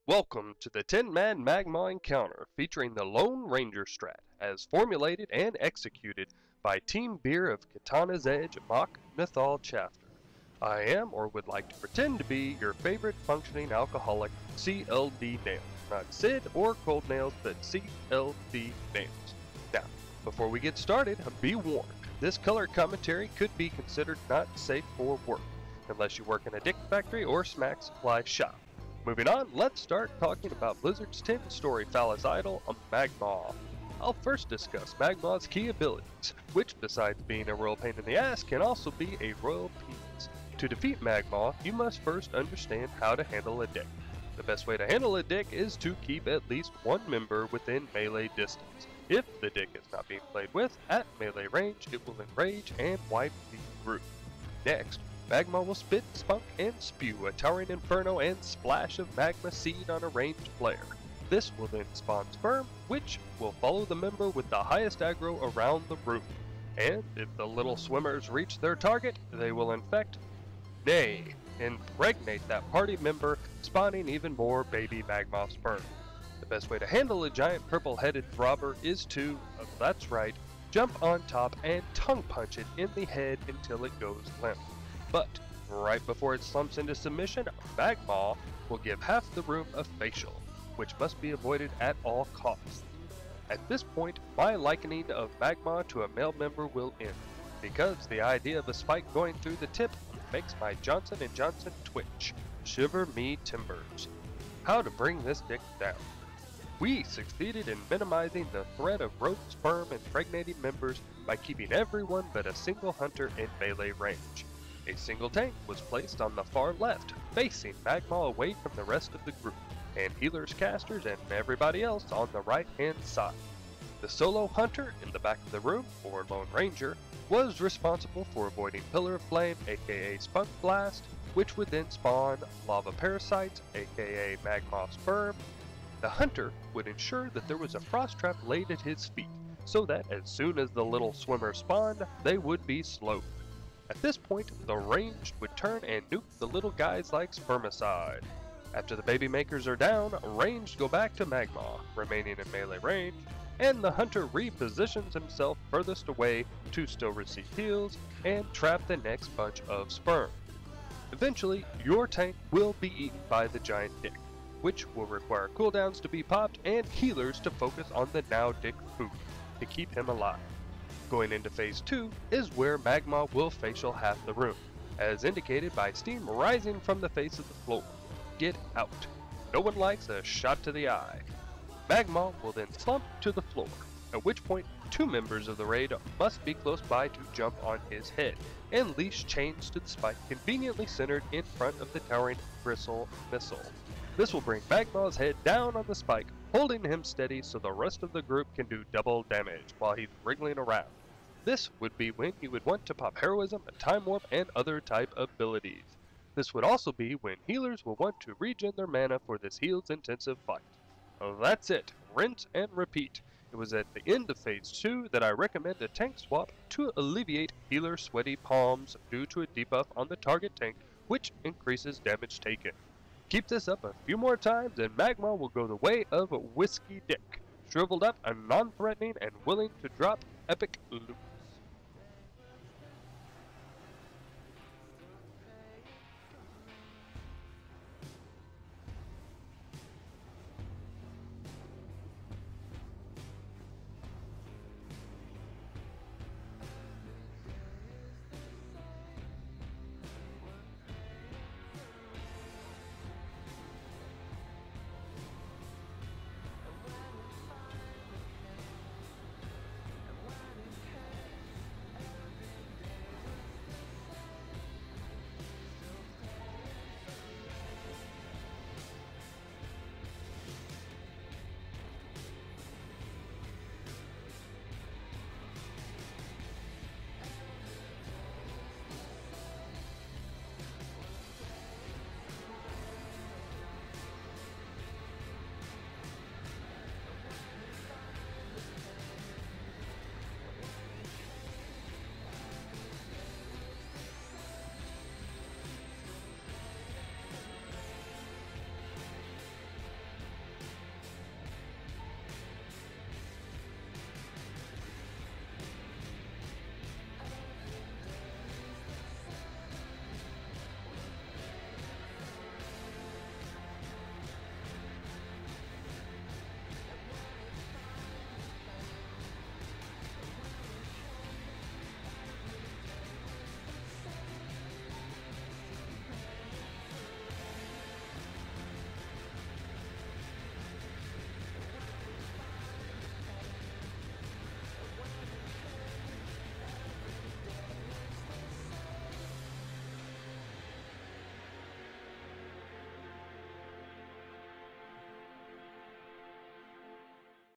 Welcome to the 10-man Magmaw encounter featuring the Lone Ranger Strat, as formulated and executed by Team Beer of Katanas Edge, Mok Nathal chapter. I am, or would like to pretend to be, your favorite functioning alcoholic, CLD Nails. Not Sid or Cold Nails, but CLD Nails. Now, before we get started, be warned, this color commentary could be considered not safe for work, unless you work in a dick factory or smack supply shop. Moving on, let's start talking about Blizzard's 10-story phallus idol, a Magmaw. I'll first discuss Magmaw's key abilities, which besides being a royal pain in the ass, can also be a royal penis. To defeat Magmaw, you must first understand how to handle a dick. The best way to handle a dick is to keep at least one member within melee distance. If the dick is not being played with, at melee range, it will enrage and wipe the group. Next, Magmaw will spit, spunk, and spew a towering inferno and splash of magma seed on a ranged player. This will then spawn sperm, which will follow the member with the highest aggro around the room. And if the little swimmers reach their target, they will infect, nay, impregnate that party member, spawning even more baby Magmaw sperm. The best way to handle a giant purple-headed throbber is to, that's right, jump on top and tongue punch it in the head until it goes limp. But right before it slumps into submission, Magmaw will give half the room a facial, which must be avoided at all costs. At this point, my likening of Magmaw to a male member will end, because the idea of a spike going through the tip makes my Johnson & Johnson twitch. Shiver me timbers. How to bring this dick down. We succeeded in minimizing the threat of rogue sperm impregnating members by keeping everyone but a single hunter in melee range. A single tank was placed on the far left, facing Magmaw away from the rest of the group, and healers, casters, and everybody else on the right-hand side. The solo hunter in the back of the room, or Lone Ranger, was responsible for avoiding Pillar of Flame, aka Spunk Blast, which would then spawn lava parasites, aka Magmaw sperm. The hunter would ensure that there was a frost trap laid at his feet, so that as soon as the little swimmers spawned, they would be slowed. At this point, the ranged would turn and nuke the little guys like spermicide. After the baby makers are down, ranged go back to Magmaw, remaining in melee range, and the hunter repositions himself furthest away to still receive heals and trap the next bunch of sperm. Eventually, your tank will be eaten by the giant dick, which will require cooldowns to be popped and healers to focus on the now dick food to keep him alive. Going into phase 2 is where Magmaw will facial half the room, as indicated by steam rising from the face of the floor. Get out. No one likes a shot to the eye. Magmaw will then slump to the floor, at which point 2 members of the raid must be close by to jump on his head, and leash chains to the spike conveniently centered in front of the towering bristle missile. This will bring Magmaw's head down on the spike, holding him steady so the rest of the group can do double damage while he's wriggling around. This would be when you would want to pop Heroism, Time Warp, and other type abilities. This would also be when healers will want to regen their mana for this heals intensive fight. That's it, rinse and repeat. It was at the end of phase 2 that I recommend a tank swap to alleviate healer sweaty palms due to a debuff on the target tank, which increases damage taken. Keep this up a few more times and Magmaw will go the way of Whiskey Dick, shriveled up and non-threatening and willing to drop epic loot.